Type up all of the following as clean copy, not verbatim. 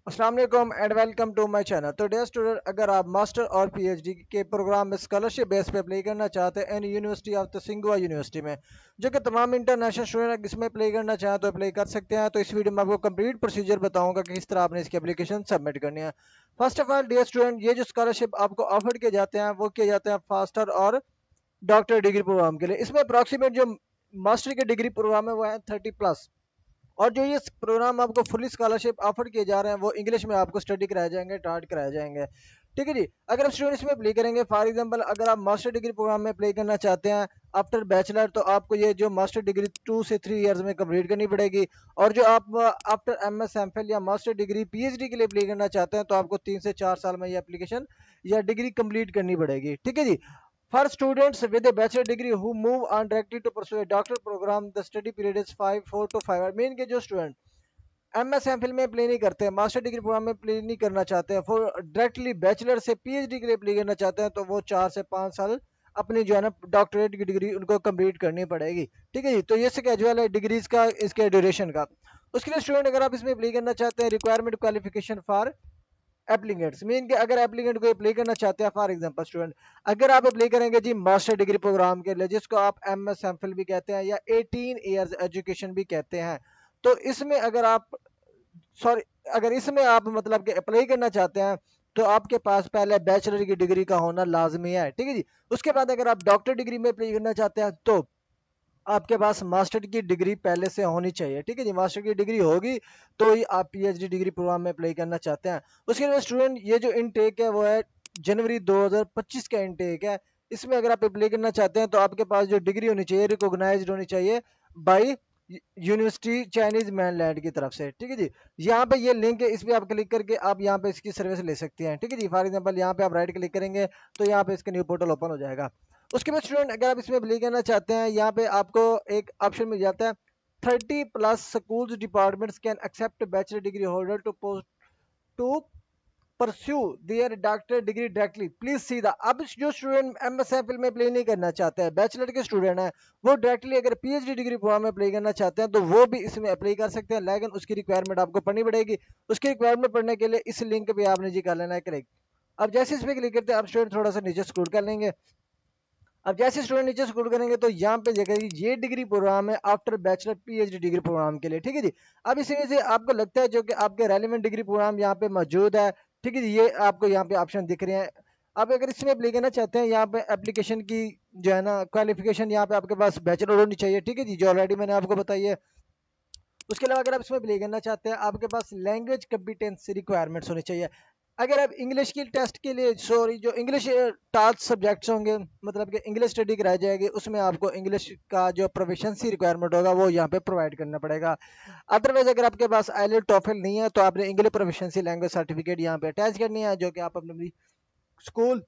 अस्सलाम वालेकुम and welcome to my channel. तो डियर स्टूडेंट, अगर आप मास्टर और पीएचडी के प्रोग्राम में स्कॉलरशिप बेस पे अप्लाई करना चाहते हैं इन यूनिवर्सिटी ऑफ द सिंगुआ यूनिवर्सिटी में, जो कि तमाम इंटरनेशनल स्टूडेंट इसमें अप्लाई करना चाहें तो अप्लाई कर सकते हैं। तो इस वीडियो में आपको कंप्लीट प्रोसीजर बताऊंगा कि किस तरह आपने इसकी एप्लीकेशन सबमिट करनी है। First of all dear student, ये जो स्कॉलरशिप आपको ऑफर किए जाते हैं वो किए जाते हैं फास्टर और डॉक्टर डिग्री प्रोग्राम के लिए। इसमें अप्रॉक्सीमेट जो मास्टर की डिग्री प्रोग्राम है वो है 30+। और जो ये प्रोग्राम आपको फुली स्कॉलरशिप ऑफर किए जा रहे हैं वो इंग्लिश में आपको स्टडी कराए जाएंगे, टाट कराए जाएंगे। ठीक है जी। अगर आप स्टूडेंट इसमें अप्लाई करेंगे, फॉर एग्जांपल अगर आप मास्टर डिग्री प्रोग्राम में अप्लाई करना चाहते हैं आफ्टर बैचलर, तो आपको ये जो मास्टर डिग्री 2 से 3 इयर्स में कंप्लीट करनी पड़ेगी। और जो आप आफ्टर एमएस एमफिल या मास्टर डिग्री पीएचडी के लिए अप्लाई करना चाहते हैं तो आपको 3 से 4 साल में ये एप्लीकेशन या डिग्री कंप्लीट करनी पड़ेगी। ठीक है जी। For students with a bachelor degree who move on directly to pursue a doctoral program, the study period is 4 to 5 mean के जो स्टूडेंट एमएस एमफिल में अप्लाई नहीं करते हैं, मास्टर डिग्री प्रोग्राम में अप्लाई नहीं करना चाहते हैं, फॉर डायरेक्टली बैचलर से पीएचडी के लिए अप्लाई करना चाहते हैं, तो वो 4 से 5 साल अपनी जो है ना डॉक्टरेट की डिग्री उनको कंप्लीट करनी पड़ेगी। ठीक है जी। तो ये कैजुअल है डिग्रीज का, इसके ड्यूरेशन का। उसके लिए स्टूडेंट अगर आप इसमें अप्लाई करना चाहते हैं, requirement qualification for applicants mean कि अगर एप्लीकेंट को अप्लाई करना चाहते हैं, फॉर एग्जांपल स्टूडेंट अगर आप अप्लाई करेंगे जी मास्टर डिग्री प्रोग्राम के लिए, जिसको आप एमएस एमफिल भी कहते हैं या 18 इयर्स एजुकेशन भी कहते हैं, तो इसमें अगर आप सॉरी अगर इसमें आप मतलब कि अप्लाई करना चाहते हैं तो आपके पास पहले बैचलर की डिग्री का होना लाजमी है। ठीक है जी। उसके बाद अगर आप डॉक्टर डिग्री में अप्लाई करना चाहते हैं तो आपके पास मास्टर की डिग्री पहले से होनी चाहिए। ठीक है जी। मास्टर की डिग्री होगी तो ही आप पीएचडी डिग्री प्रोग्राम में अप्लाई करना चाहते हैं। उसके बाद स्टूडेंट ये जो इनटेक है वो है जनवरी 2025 का इनटेक है। इसमें अगर आप अप्लाई करना चाहते हैं तो आपके पास जो डिग्री होनी चाहिए रिकॉग्नाइज्ड होनी चाहिए बाई यूनिवर्सिटी चाइनीज mainland की तरफ से। ठीक है जी। यहाँ पे ये लिंक है, इस पे आप क्लिक करके आप यहाँ पे इसकी सर्विस ले सकते हैं। ठीक है जी। फॉर एग्जांपल यहाँ पे आप राइट क्लिक करेंगे तो यहाँ पे इसका न्यू पोर्टल ओपन हो जाएगा। उसके बाद स्टूडेंट अगर आप इसमें अप्लाई करना चाहते हैं, यहाँ पे आपको एक ऑप्शन मिल जाता है 30+ schools departments can accept bachelor degree holder to pursue their doctor degree directly, please see the. अब जो स्टूडेंट एमएसएफएल में अप्लाई नहीं करना चाहते हैं, बैचलर के स्टूडेंट हैं, वो डायरेक्टली अगर पीएचडी डिग्री प्रोग्राम में अप्लाई करना चाहते हैं तो वो भी इसमें अप्लाई कर सकते हैं, लेकिन उसकी रिक्वायरमेंट आपको पढ़नी पड़ेगी। उसकी रिक्वायरमेंट पढ़ने के लिए इस लिंक पे आपने जी कर लेना है क्लिक। अब जैसे इस पे क्लिक करते हैं आप स्टूडेंट थोड़ा सा नीचे स्क्रॉल कर लेंगे। अब जैसे स्टूडेंट नीचे स्क्रॉल करेंगे तो यहाँ पे देखिए ये डिग्री प्रोग्राम है after bachelor PhD degree programme के लिए। ठीक है जी। अब इसमें से आपको लगता है जो कि आपके रेलिवेंट डिग्री प्रोग्राम यहाँ पे मौजूद है। ठीक है जी। ये आपको यहाँ पे ऑप्शन दिख रहे हैं। अब अगर इसमें अप्लाई करना चाहते हैं, यहाँ पे एप्लीकेशन की जो है ना क्वालिफिकेशन यहाँ पे आपके पास बैचलर होनी चाहिए। ठीक है जी, जो ऑलरेडी मैंने आपको बताई है। उसके अलावा अगर आप इसमें अप्लाई करना चाहते हैं, आपके पास लैंग्वेज कम्पिटेंस रिक्वायरमेंट्स होनी चाहिए। अगर आप इंग्लिश की टेस्ट के लिए सॉरी जो इंग्लिश टास्क सब्जेक्ट्स होंगे, मतलब कि इंग्लिश स्टडी कराई जाएगी, उसमें आपको इंग्लिश का जो प्रोफिशिएंसी रिक्वायरमेंट होगा वो यहाँ पे प्रोवाइड करना पड़ेगा। अदरवाइज अगर आपके पास आईएलटीएस टोफल नहीं है तो आपने इंग्लिश प्रोफिशिएंसी लैंग्वेज सर्टिफिकेट यहाँ पे अटैच करनी है, जो कि आप अपने स्कूल,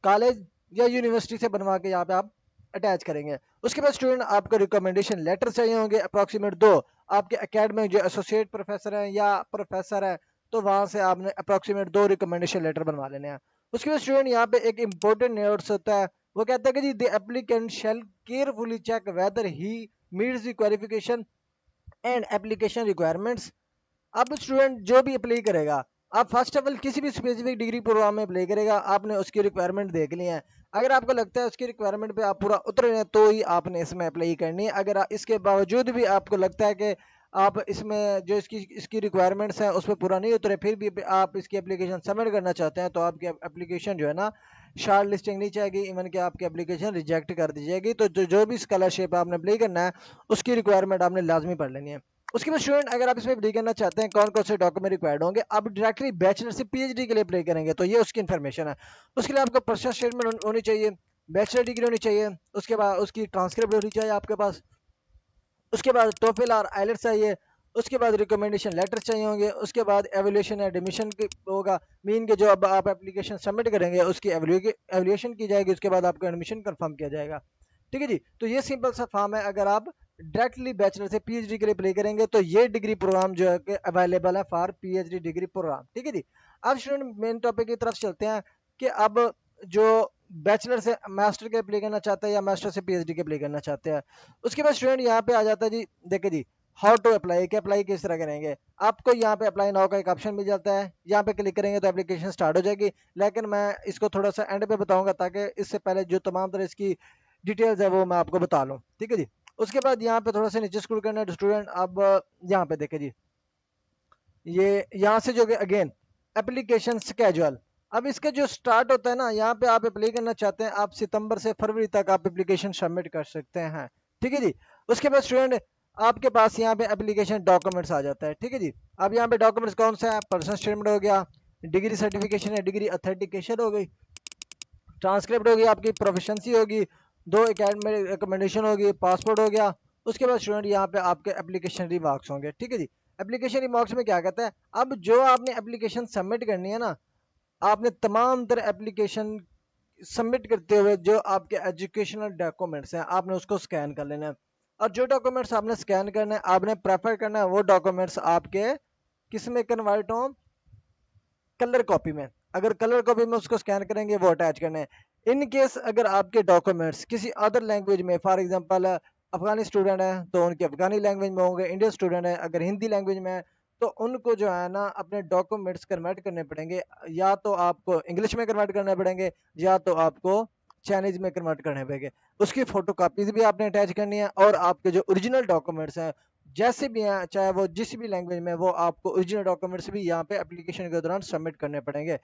कॉलेज या यूनिवर्सिटी से बनवा के यहाँ पे आप अटैच करेंगे। उसके बाद स्टूडेंट आपको रिकमेंडेशन लेटर चाहिए होंगे अप्रॉक्सीमेट 2। आपके अकेडमिक जो एसोसिएट प्रोफेसर हैं या प्रोफेसर है तो वहां से आपने अप्रॉक्सीमेट 2 रिकमेंडेशन लेटर बनवा लेने हैं। उसके बाद स्टूडेंट यहाँ पे एक इंपॉर्टेंट नोट्स होता है, वो कहता है कि जी the applicant shall carefully check whether he meets the qualification and application requirements. अब स्टूडेंट जो भी अप्लाई करेगा, आप फर्स्ट ऑफ ऑल किसी भी स्पेसिफिक डिग्री प्रोग्राम में अप्लाई करेगा, आपने उसकी रिक्वायरमेंट देख ली है। अगर आपको लगता है उसकी रिक्वायरमेंट पे आप पूरा उतरे हैं तो ही आपने इसमें अप्लाई करनी है। अगर इसके बावजूद भी आपको लगता है कि आप इसमें जो इसकी इसकी रिक्वायरमेंट्स हैं उस पर पूरा नहीं उतरे, फिर भी आप इसकी एप्लीकेशन सबमिट करना चाहते हैं, तो आपकी एप्लीकेशन जो है ना शॉर्ट लिस्टिंग नहीं चाहेगी, इवन कि आपकी एप्लीकेशन रिजेक्ट कर दी जाएगी। तो जो भी स्कॉलरशिप आपने अप्लाई करना है उसकी रिक्वायरमेंट आपने लाजमी पढ़ लेनी है। उसके बाद स्टूडेंट अगर आप इसमें अप्लाई करना चाहते हैं कौन कौन से डॉक्यूमेंट रिक्वायर्ड होंगे, आप डायरेक्टली बैचलर से पीएचडी के लिए अप्लाई करेंगे तो ये उसकी इन्फॉर्मेशन है। उसके लिए आपको पर्सनल स्टेटमेंट होनी चाहिए, बैचलर डिग्री होनी चाहिए, उसके बाद उसकी ट्रांसक्रिप्ट होनी चाहिए आपके पास, उसके बाद टोफिल और आइलेट्स चाहिए, उसके बाद रिकमेंडेशन लेटर चाहिए होंगे, उसके बाद एवोल्यूशन एडमिशन होगा, मीन के जो अब आप एप्लीकेशन सबमिट करेंगे उसकी एवोल्यूशन की जाएगी, उसके बाद आपका एडमिशन कंफर्म किया जाएगा। ठीक है जी। तो ये सिंपल सा फॉर्म है। अगर आप डायरेक्टली बैचलर से पीएचडी के लिए अप्लाई करेंगे तो ये डिग्री प्रोग्राम जो है कि अवेलेबल है फॉर पीएचडी डिग्री प्रोग्राम। ठीक है जी। अब स्टूडेंट मेन टॉपिक की तरफ चलते हैं कि अब जो बैचलर से मास्टर के अप्लाई करना चाहते हैं या मास्टर से पीएचडी के अप्लाई करना चाहते हैं। उसके बाद स्टूडेंट यहाँ पे आ जाता है जी, देखिए जी हाउ टू अप्लाई, कि अप्लाई किस तरह करेंगे। आपको यहाँ पे अप्लाई नाउ का एक ऑप्शन मिल जाता है, यहाँ पे क्लिक करेंगे तो एप्लीकेशन स्टार्ट हो जाएगी। लेकिन मैं इसको थोड़ा सा एंड पे बताऊंगा, ताकि इससे पहले जो तमाम तरह इसकी डिटेल्स है वो मैं आपको बता लूँ, ठीक है जी। उसके बाद यहाँ पे थोड़ा सा नीचे स्क्रॉल करना है स्टूडेंट। अब यहाँ पे देखे जी, ये यहाँ से जो अगेन एप्लीकेशन स्केजुअल, अब इसका जो स्टार्ट होता है ना, यहाँ पे आप अप्लाई करना चाहते हैं, आप सितंबर से फरवरी तक आप एप्लीकेशन सबमिट कर सकते हैं, ठीक है जी। उसके बाद स्टूडेंट आपके पास यहाँ पे एप्लीकेशन डॉक्यूमेंट्स आ जाता है, ठीक है जी। अब यहाँ पे डॉक्यूमेंट्स कौन सा है, पर्सनल स्टेटमेंट हो गया, डिग्री सर्टिफिकेशन है, डिग्री अथेंटिकेशन हो गई, ट्रांसक्रिप्ट होगी, आपकी प्रोफिशंसी होगी, 2 एकेडमिक रिकमेंडेशन होगी, पासपोर्ट हो गया। उसके बाद स्टूडेंट यहाँ पे आपके एप्लीकेशन रिमार्क्स होंगे, ठीक है जी। एप्लीकेशन रिमार्क्स में क्या कहता है, अब जो आपने एप्लीकेशन सबमिट करनी है ना, आपने तमाम तरह एप्लीकेशन सबमिट करते हुए जो आपके एजुकेशनल डॉक्यूमेंट्स हैं आपने उसको स्कैन कर लेना है। और जो डॉक्यूमेंट्स आपने स्कैन करना है, आपने प्रेफर करना है वो डॉक्यूमेंट्स आपके किस में कन्वर्ट हो, कलर कॉपी में। अगर कलर कॉपी में उसको स्कैन करेंगे वो अटैच करने हैं। इन केस अगर आपके डॉक्यूमेंट्स किसी अदर लैंग्वेज में, फॉर एग्जांपल अफगानी स्टूडेंट है तो उनके अफगानी लैंग्वेज में होंगे, इंडियन स्टूडेंट है अगर हिंदी लैंग्वेज में है, तो उनको जो है ना अपने डॉक्यूमेंट्स कन्वर्ट करने पड़ेंगे। या तो आपको इंग्लिश में कन्वर्ट करने पड़ेंगे, या तो आपको चाइनीज में कन्वर्ट करने पड़ेंगे। उसकी फोटो कापीज भी आपने अटैच करनी है, और आपके जो ओरिजिनल डॉक्यूमेंट्स हैं जैसे भी हैं, चाहे वो जिस भी लैंग्वेज में, वो आपको ओरिजिनल डॉक्यूमेंट्स भी यहाँ पे एप्लीकेशन के दौरान सबमिट करने पड़ेंगे,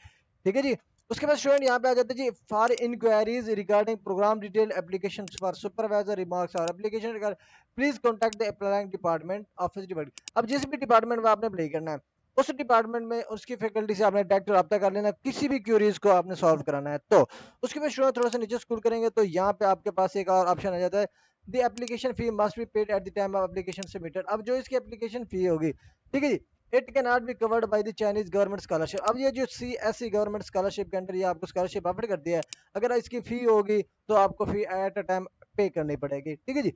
ठीक है जी। उसके बाद स्टूडेंट यहाँ पे आ जाते हैं जी, for inquiries regarding programme detail application for supervisor remarks और application please contact the applying department office department. अब जिस भी डिपार्टमेंट में आपने अप्लाई करना है, उस डिपार्टमेंट में उसकी फैकल्टी से आपने डायरेक्ट रब्ता कर लेना, किसी भी क्यूरीज को आपने सॉल्व कराना है तो। उसके बाद स्टूडेंट थोड़ा सा नीचे स्क्रॉल करेंगे तो यहाँ पे आपके पास एक और ऑप्शन आ जाता है, the application fee must be paid at the time of application submitted. अब जो इसकी एप्लीकेशन फी होगी, ठीक है जी, it can not be covered by the Chinese government scholarship. अब ये जो CSE गवर्नमेंट स्कॉलरशिप के अंडर ये आपको स्कॉलरशिप ऑफर करती है, अगर इसकी फी होगी तो आपको फी एट अ टाइम पे करनी पड़ेगी, ठीक है जी।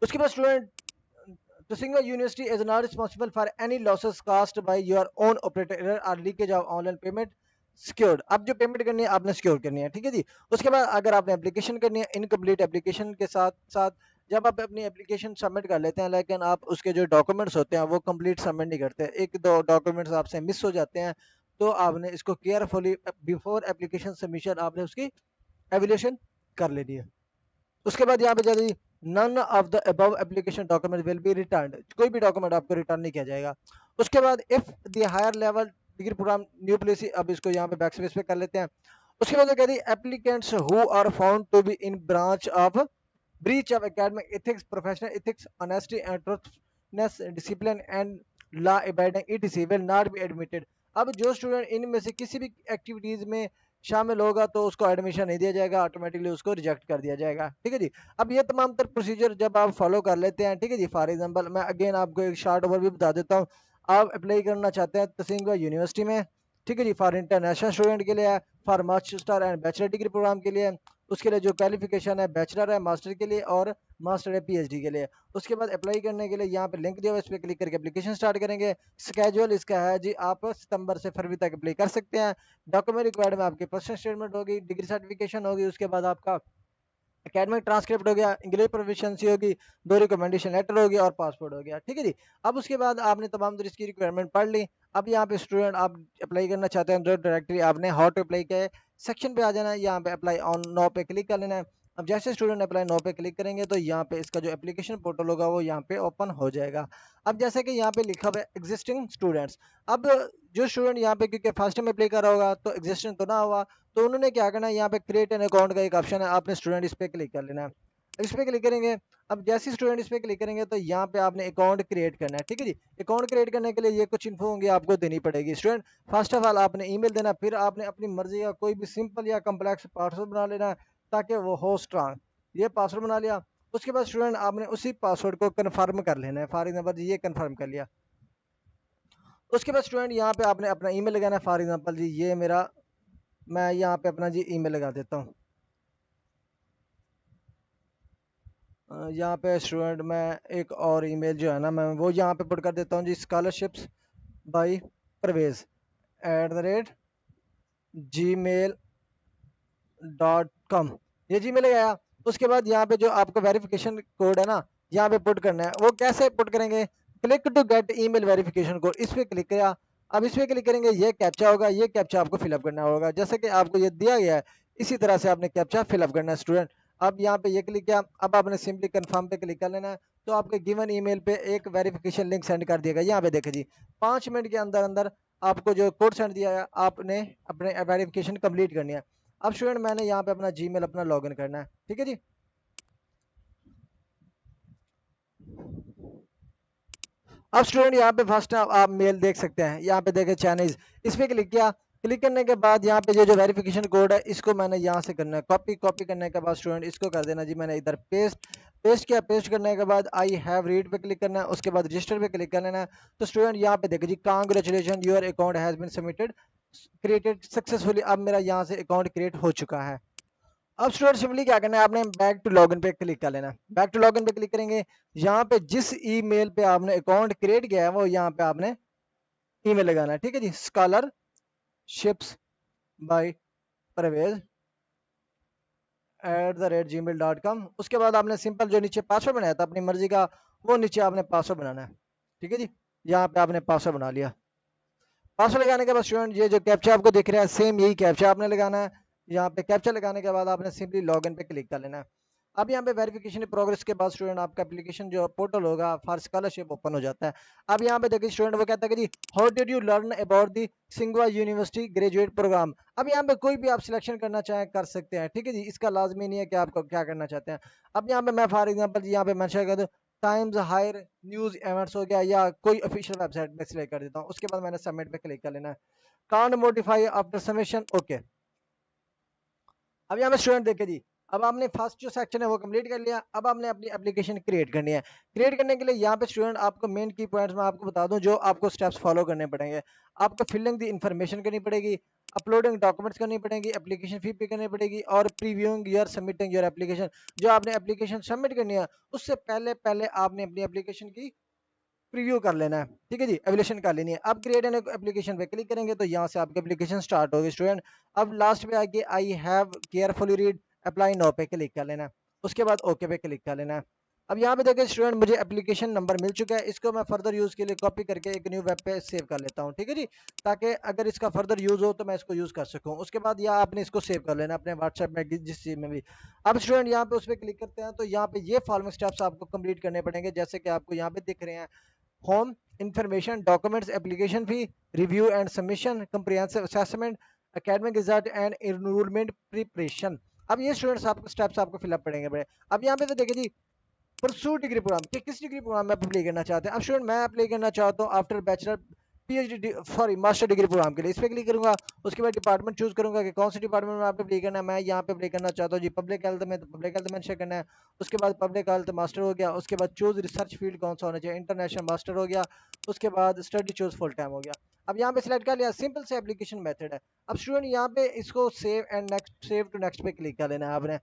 उसके बाद student, the single university is not responsible for any losses caused by your own operator error or leakage of online payment secured। अब जो पेमेंट करनी है आपने सिक्योर करनी है, ठीक है जी। उसके बाद अगर आपने एप्लीकेशन करनी है, इनकम्प्लीट एप्लीकेशन के साथ साथ जब आप अपनी एप्लीकेशन सबमिट कर लेते हैं, लेकिन आप उसके जो डॉक्यूमेंट्स होते हैं वो कंप्लीट सबमिट नहीं करते, एक दो डॉक्यूमेंट्स आपसे मिस हो जाते हैं, तो आपने इसको केयरफुली बिफोर एप्लीकेशन सबमिशन आपने उसकी एवेल्यूशन कर लेनी है। उसके बाद यहाँ पे जल्दी, none of the above application document will be return, कोई भी डॉक्यूमेंट आपको रिटर्न नहीं किया जाएगा। उसके बाद if the higher level degree programme new policy, अब इसको यहाँ पे बैक स्पेस पे कर लेते हैं। उसके बाद कहती है applicants who are found to be in branch of breach of academic ethics, professional ethics, honesty and truthfulness, discipline and law abiding etc will not be admitted। अब जो स्टूडेंट इनमें से किसी भी एक्टिविटीज में शामिल होगा तो उसको एडमिशन नहीं दिया जाएगा, ऑटोमेटिकली उसको रिजेक्ट कर दिया जाएगा, ठीक है जी। अब ये तमाम तर प्रोसीजर जब आप फॉलो कर लेते हैं, ठीक है जी, फॉर एग्जांपल मैं अगेन आपको एक शॉर्ट ओवरव्यू बता देता हूँ। आप अप्लाई करना चाहते हैं तसिंगवा यूनिवर्सिटी में, ठीक है जी, फॉर इंटरनेशनल स्टूडेंट के लिए है, for master and bachelor degree programme के लिए, उसके लिए जो क्वालिफिकेशन है बैचलर है, मास्टर के लिए, और मास्टर है PhD के लिए। उसके बाद अप्लाई करने के लिए यहाँ पे लिंक दिया हुआ है, इस पर क्लिक करके एप्लीकेशन स्टार्ट करेंगे। स्केजुअल इसका है जी, आप सितंबर से फरवरी तक अप्लाई कर सकते हैं। डॉक्यूमेंट रिक्वायर्ड में आपकी पर्सनल स्टेटमेंट होगी, डिग्री सर्टिफिकेशन होगी, उसके बाद आपका एकेडमिक ट्रांसक्रिप्ट हो गया, इंग्लिश प्रोफिशिएंसी होगी, 2 रिकमेंडेशन लेटर हो गया, और पासपोर्ट हो गया, ठीक है जी। अब उसके बाद आपने तमाम तरह की रिक्वायरमेंट पढ़ ली। अब यहाँ पे स्टूडेंट आप अप्लाई करना चाहते हैं, जो डायरेक्टली आपने हाउ टू अप्लाई के सेक्शन पे आ जाना है, यहाँ पे अप्लाई ऑन नो पे क्लिक कर लेना है। अब जैसे स्टूडेंट अप्लाई नो पे क्लिक करेंगे तो यहाँ पे इसका जो एप्लीकेशन पोर्टल होगा वो यहाँ पे ओपन हो जाएगा। अब जैसे कि यहाँ पे लिखा हुआ है एग्जिस्टिंग स्टूडेंट्स, अब जो स्टूडेंट यहाँ पे क्योंकि फर्स्ट टाइम अप्लाई कर रहा होगा तो एग्जिस्टिंग तो ना हुआ, तो उन्होंने क्या करना है, यहाँ पे क्रिएट एन अकाउंट का एक ऑप्शन है, आपने स्टूडेंट इस पे क्लिक कर लेना है। इस पे क्लिक करेंगे, अब जैसे स्टूडेंट इस पे क्लिक करेंगे तो यहाँ पे आपने अकाउंट क्रिएट करना है, ठीक है जी। अकाउंट क्रिएट करने के लिए ये कुछ इन्फो होंगी आपको देनी पड़ेगी स्टूडेंट। फर्स्ट ऑफ ऑल आपने ईमेल देना, फिर आपने अपनी मर्जी का कोई भी सिंपल या कम्प्लेक्स पासवर्ड बना लेना ताकि वो हो स्ट्रांग। ये पासवर्ड बना लिया, उसके बाद स्टूडेंट आपने उसी पासवर्ड को कन्फर्म कर लेना है, फॉर एग्जाम्पल ये कन्फर्म कर लिया। उसके बाद स्टूडेंट यहाँ पे आपने अपना ईमेल लगाना है, फॉर एग्जाम्पल जी ये मेरा, मैं यहाँ पे अपना जी ईमेल लगा देता हूँ। यहाँ पे स्टूडेंट मैं एक और ईमेल जो है ना मैं वो यहाँ पे पुट कर देता हूँ जी, स्कॉलरशिप्स बाई परवेज @gmail.com, ये जीमेल आया। उसके बाद यहाँ पे जो आपका वेरिफिकेशन कोड है ना, यहाँ पे पुट करना है। वो कैसे पुट करेंगे, click to get email verification code, इस पे क्लिक किया। अब इस पे क्लिक करेंगे, ये कैप्चा होगा, ये कैप्चा आपको फिलअप करना होगा जैसे कि आपको ये दिया गया है, इसी तरह से आपने कैप्चा फिलअप करना है स्टूडेंट। अब यहाँ पे ये क्लिक किया, अब आपने सिंपली कंफर्म पे क्लिक कर लेना है, तो आपके गिवन ईमेल पे एक वेरिफिकेशन लिंक सेंड कर दिएगा। यहाँ पे देखे जी 5 मिनट के अंदर अंदर आपको जो कोड सेंड दिया है, आपने अपने वेरिफिकेशन कंप्लीट करनी है। अब स्टूडेंट मैंने यहाँ पे अपना जीमेल अपना लॉगिन करना है, ठीक है जी। अब स्टूडेंट यहाँ पे फर्स्ट आप मेल देख सकते हैं, यहाँ पे देखें चाइनीज, इस पे क्लिक किया। क्लिक करने के बाद यहाँ पे जो वेरिफिकेशन कोड है, इसको मैंने यहाँ से करना है कॉपी। कॉपी करने के बाद स्टूडेंट इसको कर देना जी मैंने इधर पेस्ट। पेस्ट किया, पेस्ट करने के बाद आई हैव रीड पे क्लिक करना है, उसके बाद रजिस्टर पे क्लिक कर लेना है। तो स्टूडेंट यहाँ पे देखो जी, congratulation your account has been submitted created successfully. अब मेरा यहाँ से अकाउंट क्रिएट हो चुका है। अब स्टूडेंट सिंपली क्या करना है, आपने बैक टू लॉगिन पे क्लिक कर लेना है। बैक टू लॉगिन पे क्लिक करेंगे, यहाँ पे जिस ईमेल पे आपने अकाउंट क्रिएट किया है, वो यहाँ पे आपने ईमेल लगाना है, ठीक है जी। Scholarships bye Parvez @gmail.com। उसके बाद आपने सिंपल जो नीचे पासवर्ड बनाया था अपनी मर्जी का, वो नीचे आपने पासवर्ड बनाना है, ठीक है जी। यहाँ पे आपने पासवर्ड बना लिया। पासवर्ड लगाने के बाद स्टूडेंट ये जो कैप्चा आपको दिख रहा है, सेम यही कैप्चा आपने लगाना है। यहाँ पे कैप्चा लगाने के बाद आपने सिंपली लॉगिन पे क्लिक कर लेना है। अब यहाँ पे वेरिफिकेशन प्रोग्रेस के बाद स्टूडेंट आपका एप्लीकेशन जो पोर्टल होगा फॉर स्कॉलरशिप ओपन हो जाता है। अब यहाँ पे देखिए स्टूडेंट वो कहता है कि जी how did you learn about the सिंगवा यूनिवर्सिटी ग्रेजुएट प्रोग्राम। अब यहाँ पे कोई भी आप सिलेक्शन करना चाहें कर सकते हैं, ठीक है जी। इसका लाजमी नहीं है कि आपको क्या करना चाहते हैं। अब यहाँ पे मैं फॉर एग्जाम्पल यहाँ पे मैंशन कर दूँ टाइम्स हायर न्यूज इवेंट्स हो गया, या कोई ऑफिशियल वेबसाइट में सिलेक्ट कर देता हूँ। उसके बाद मैंने सबमिट पे क्लिक कर लेना है। Can't modify after submission, okay. अब यहाँ पे स्टूडेंट देखे जी, अब आपने फर्स्ट जो सेक्शन है वो कंप्लीट कर लिया। अब आपने अपनी एप्लीकेशन क्रिएट करनी है। क्रिएट करने के लिए यहाँ पे स्टूडेंट आपको मेन की पॉइंट्स मैं आपको बता दूं जो आपको स्टेप्स फॉलो करने पड़ेंगे। आपको फिलिंग दी इंफॉर्मेशन करनी पड़ेगी, अपलोडिंग डॉक्यूमेंट्स करनी पड़ेगी, एप्लीकेशन फी पे करनी पड़ेगी, और previewing your submitting your application. जो आपने एप्लीकेशन सबमिट करनी है, उससे पहले पहले आपने अपनी एप्लीकेशन की प्रीव्यू कर लेना है, ठीक है जी, एवोल्यूशन कर लेनी है। अब क्रिएट एन एप्लीकेशन पे क्लिक करेंगे तो यहाँ से आपकी एप्लीकेशन स्टार्ट होगी स्टूडेंट। अब लास्ट में आके I have carefully read apply no पे क्लिक कर लेना है। उसके बाद ओके पे क्लिक कर लेना है। अब यहाँ पे देखिए स्टूडेंट मुझे एप्लीकेशन नंबर मिल चुका है, इसको मैं फर्दर यूज़ के लिए कॉपी करके एक न्यू वेब पे सेव कर लेता हूँ, ठीक है जी। ताकि अगर इसका फर्दर यूज़ हो तो मैं इसको यूज़ कर सकूँ। उसके बाद या आपने इसको सेव कर लेना अपने व्हाट्सएप में जिस चीज़ में भी। अब स्टूडेंट यहाँ पे उस पर क्लिक करते हैं तो यहाँ पे ये फॉलोइंग स्टेप्स आपको कंप्लीट करने पड़ेंगे, जैसे कि आपको यहाँ पे दिख रहे हैं। Home information, documents, application fee, review and submission, comprehensive assessment, academic result and enrolment preparation. अब ये स्टूडेंट्स आपको स्टेप्स आपको फिलअप पड़ेंगे बड़े। अब यहाँ पे तो देखिए जी परसू डिग्री प्रोग्राम कि किस डिग्री प्रोग्राम में आप अप्लाई करना चाहते हैं। अब स्टूडेंट मैं अप्लाई करना चाहता हूँ after bachelor PhD sorry master degree programme के लिए। इस पर क्लिक करूंगा, उसके बाद डिपार्टमेंट चूज करूंगा कि कौन सी डिपार्टमेंट में आपने अप्लाई करना है। मैं यहाँ पे अप्लाई करना चाहता हूँ जी पब्लिक हेल्थ में, तो पब्लिक हेल्थ मेंशन करना है। उसके बाद पब्लिक हेल्थ मास्टर हो गया, उसके बाद चूज रिसर्च फील्ड कौन सा होना चाहिए, इंटरनेशनल मास्टर हो गया। उसके बाद स्टडी चूज फुल टाइम हो गया। अब यहाँ पे सिलेक्ट कर लिया, सिंपल से एप्लीकेशन मेथड है। अब स्टूडेंट यहाँ पे इसको save and next, save to next पे क्लिक कर लेना है आपने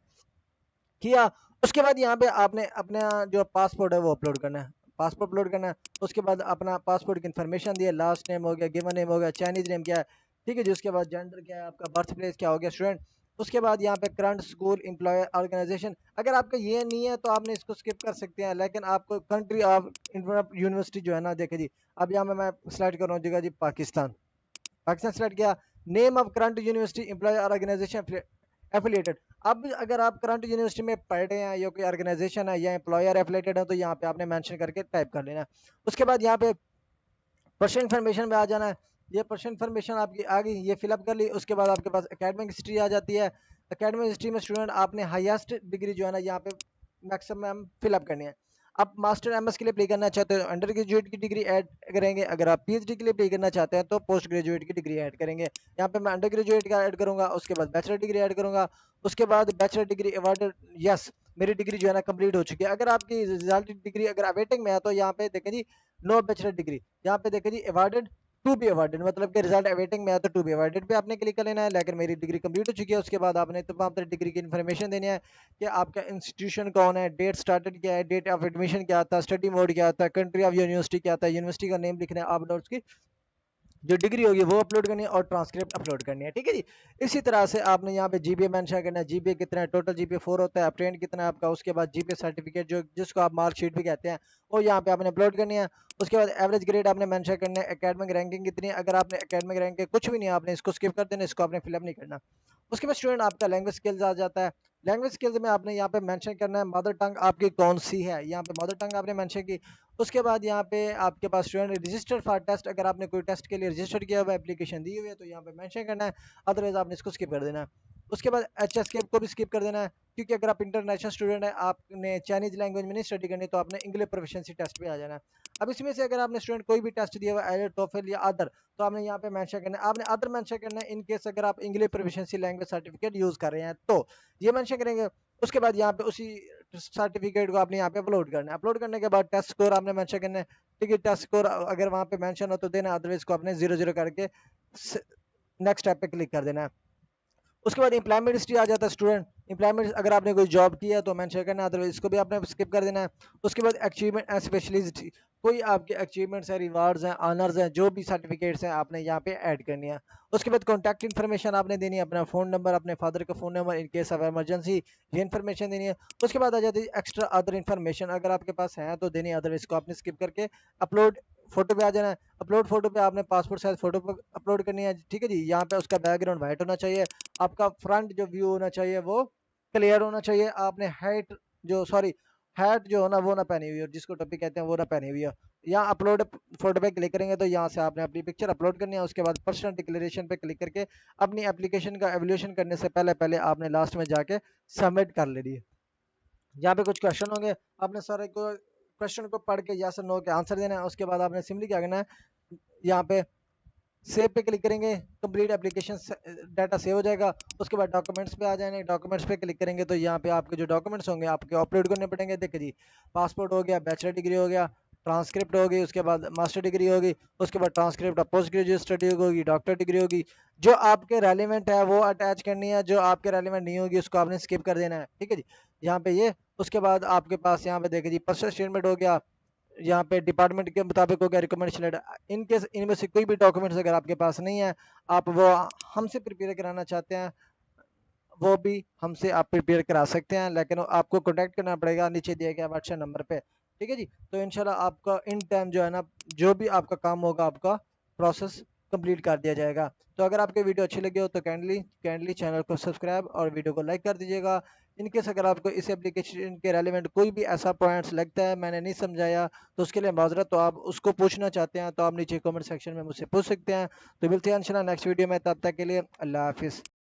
किया। उसके बाद यहाँ पे आपने अपना जो पासपोर्ट है वो अपलोड करना है, पासपोर्ट अपलोड करना है। उसके बाद अपना पासपोर्ट की इन्फॉर्मेशन दी है, लास्ट नेम हो गया, गिवन नेम हो गया, चाइनीज नेम क्या है, ठीक है जी। उसके बाद जेंडर क्या है आपका, बर्थ प्लेस क्या हो गया स्टूडेंट। उसके बाद यहाँ पे करंट स्कूल एम्प्लॉयर ऑर्गेनाइजेशन, अगर आपका ये नहीं है तो आपने इसको स्किप कर सकते हैं, लेकिन आपको कंट्री ऑफ यूनिवर्सिटी जो है ना, देखे जी। अब यहाँ पे मैं सेलेक्ट कर रहा हूँ जगह जी पाकिस्तान। पाकिस्तान सेलेक्ट किया। Name of current university employ organisation affiliated. अब अगर आप करंट यूनिवर्सिटी में पढ़ रहे हैं या कोई ऑर्गेनाइजेशन है या एम्प्लॉयर एफिलिएटेड है, तो यहाँ पे आपने मेंशन करके टाइप कर लेना है। उसके बाद यहाँ पे पर्सनल इन्फॉर्मेशन में आ जाना है। ये पर्सनल इन्फॉर्मेशन आपकी आ गई, ये फिलअप कर ली। उसके बाद आपके पास एकेडमिक हिस्ट्री आ जाती है। एकेडमिक हिस्ट्री में स्टूडेंट आपने हाईएस्ट डिग्री जो है ना यहाँ पे मैक्सिमम फिलअप करनी है। आप मास्टर एमएस के लिए अप्लाई करना चाहते हो अंडर ग्रेजुएट की डिग्री ऐड करेंगे, अगर आप पीएचडी के लिए अप्लाई करना चाहते हैं तो पोस्ट ग्रेजुएट की डिग्री ऐड करेंगे। यहाँ पे मैं अंडर ग्रेजुएट का ऐड करूंगा, उसके बाद बैचलर डिग्री ऐड करूंगा। उसके बाद बैचलर डिग्री अवार्डेड, यस मेरी डिग्री जो है ना कंप्लीट हो चुकी है। अगर आपकी रिजल्ट डिग्री अगर अवेटिंग में है तो यहाँ पे देखें जी नो बैचलर डिग्री, यहाँ पे देखें जी अवार्डेड टू बी अवार्डेड, मतलब कि रिजल्ट अवेटिंग में है तो टू बी अवार्डेड पे आपने क्लिक कर लेना है। लेकिन मेरी डिग्री कंप्लीट हो चुकी है। उसके बाद आपने तमाम तरह डिग्री की इन्फॉर्मेशन देनी है कि आपका इंस्टीट्यूशन कौन है, डेट स्टार्टेड क्या है, डेट ऑफ एडमिशन क्या था, स्टडी मोड क्या था, कंट्री ऑफ यूनिवर्सिटी क्या था, यूनिवर्सिटी का नेम लिखना है आपने, उसकी जो डिग्री होगी वो अपलोड करनी है और ट्रांसक्रिप्ट अपलोड करनी है, ठीक है जी। इसी तरह से आपने यहाँ पे जीपीए मेंशन करना है, जीपीए कितना है, टोटल जीपीए 4 होता है, अपटेंड कितना है आपका, उसके बाद जीपीए सर्टिफिकेट जो जिसको आप मार्कशीट भी कहते हैं वो यहाँ पे आपने अपलोड करनी है। उसके बाद एवरेज ग्रेड आपने मेंशन करना है, एकेडमिक रैंकिंग कितनी है, अगर आपने एकेडमिक रैंक के कुछ भी नहीं है आपने इसको स्किप कर देना, इसको आपने फिलअप नहीं करना। उसके बाद स्टूडेंट आपका लैंग्वेज स्किल्स आ जाता है। लैंग्वेज स्किल्स में आपने यहाँ पे मेंशन करना है मदर टंग आपकी कौन सी है, यहाँ पे मदर टंग आपने मेंशन की। उसके बाद यहाँ पे आपके पास स्टूडेंट रजिस्टर फॉर टेस्ट, अगर आपने कोई टेस्ट के लिए रजिस्टर किया हुआ है, एप्लीकेशन दी हुई है तो यहाँ पे मेंशन करना है, अदरवाइज आपने इसको स्किप कर देना है। उसके बाद एच एस को भी स्किप कर देना है, क्योंकि अगर आप इंटरनेशनल स्टूडेंट है आपने चाइनीज लैंग्वेज में नहीं स्टडी करनी तो आपने इंग्लिश प्रोफिशिएंसी टेस्ट पे आ जाना है। अब इसमें से अगर आपने स्टूडेंट कोई भी टेस्ट दिया हुआ है टोफल या अदर, तो आपने यहाँ पे मेंशन करना है, आपने अदर मेंशन करना है इन केस अगर आप English proficiency language certificate use कर रहे हैं तो ये मेंशन करेंगे। उसके बाद यहाँ पे उसी सर्टिफिकेट को आपने यहाँ पे अपलोड करना है, अपलोड करने के बाद टेस्ट स्कोर आपने मेंशन करना है, ठीक है। टेस्ट स्कोर अगर वहाँ पे मेंशन हो तो देना, अदरवाइज को आपने 0 0 करके नेक्स्ट स्टेप पे क्लिक कर देना है। उसके बाद एम्प्लॉयमेंट हिस्ट्री आ जाता है स्टूडेंट, एम्प्लॉयमेंट अगर आपने कोई जॉब की है तो मेंशन करना है, अदरवाइज इसको भी आपने स्किप कर देना है। उसके बाद अचीवमेंट एंड स्पेशलिस्ट, कोई आपके अचीवमेंट्स हैं, रिवार्ड्स हैं, ऑनर्स हैं, जो भी सर्टिफिकेट्स हैं आपने यहाँ पे ऐड करनी है। उसके बाद कॉन्टैक्ट इन्फॉर्मेशन आपने देनी है, अपना फ़ोन नंबर, अपने फादर का phone number in case of emergency, ये इन्फॉर्मेशन देनी है। उसके बाद आ जाती है एक्स्ट्रा अदर इन्फॉर्मेशन, अगर आपके पास है तो देनी है, अदरवाइज को आपने स्किप करके अपलोड फोटो पे आ जाना है। अपलोड फोटो पे आपने पासपोर्ट साइज फोटो अपलोड करनी है, ठीक है जी। यहाँ पे उसका बैकग्राउंड वाइट होना चाहिए, आपका फ्रंट जो व्यू होना चाहिए वो क्लियर होना चाहिए, आपने हाइट जो सॉरी हैट जो हो ना वो ना पहनी हुई हो, जिसको टोपी कहते हैं वो ना पहनी हुई हो। यहाँ अपलोड फोटो पे क्लिक करेंगे तो यहाँ से आपने अपनी पिक्चर अपलोड करनी है। उसके बाद पर्सनल डिक्लेरेशन पे क्लिक करके अपनी एप्लीकेशन का एवोल्यूशन करने से पहले पहले आपने लास्ट में जाके सबमिट कर लेनी है। यहाँ पे कुछ क्वेश्चन होंगे, आपने सारे को क्वेश्चन को पढ़ के यस और नो के आंसर देना है। उसके बाद आपने सिंपली क्या करना है, यहाँ पे सेव पे क्लिक करेंगे, कंप्लीट एप्लीकेशन डाटा सेव हो जाएगा। उसके बाद डॉक्यूमेंट्स पे आ जाएंगे, डॉक्यूमेंट्स पे क्लिक करेंगे तो यहाँ पे आपके जो डॉक्यूमेंट्स होंगे आपके अपलोड करने पड़ेंगे। देखिए जी, पासपोर्ट हो गया, बैचलर डिग्री हो गया, ट्रांसक्रिप्ट होगी, उसके बाद मास्टर डिग्री होगी, उसके बाद ट्रांसक्रिप्ट पोस्ट ग्रेजुएट स्टडी होगी, डॉक्टर डिग्री होगी। जो आपके रेलिवेंट है वो अटैच करनी है, जो आपके रेलिवेंट नहीं होगी उसको आपने स्किप कर देना है, ठीक है जी। यहाँ पे ये उसके बाद आपके पास यहाँ पे देखिए जी पर्सनल स्टेटमेंट हो गया, यहाँ पे डिपार्टमेंट के मुताबिक हो गया, रिकमेंडेशन लेटर, इन केस इनमें से कोई भी डॉक्यूमेंट्स अगर आपके पास नहीं है, आप वो हमसे प्रिपेयर कराना चाहते हैं वो भी हमसे आप प्रिपेयर करा सकते हैं, लेकिन आपको कॉन्टैक्ट करना पड़ेगा नीचे दिए गए व्हाट्सएप नंबर पे, ठीक है जी। तो इंशाल्लाह आपका इन टाइम जो है ना जो भी आपका काम होगा आपका प्रोसेस कंप्लीट कर दिया जाएगा। तो अगर आपको वीडियो अच्छी लगी हो तो काइंडली काइंडली चैनल को सब्सक्राइब और वीडियो को लाइक कर दीजिएगा। इनकेस अगर आपको इस एप्लीकेशन के रेलिवेंट कोई भी ऐसा पॉइंट्स लगता है मैंने नहीं समझाया तो उसके लिए माजरत, तो आप उसको पूछना चाहते हैं तो आप नीचे कमेंट सेक्शन में मुझसे पूछ सकते हैं। तो मिलते हैं इंशाल्लाह नेक्स्ट वीडियो में, तब तक के लिए अल्लाह हाफिज़।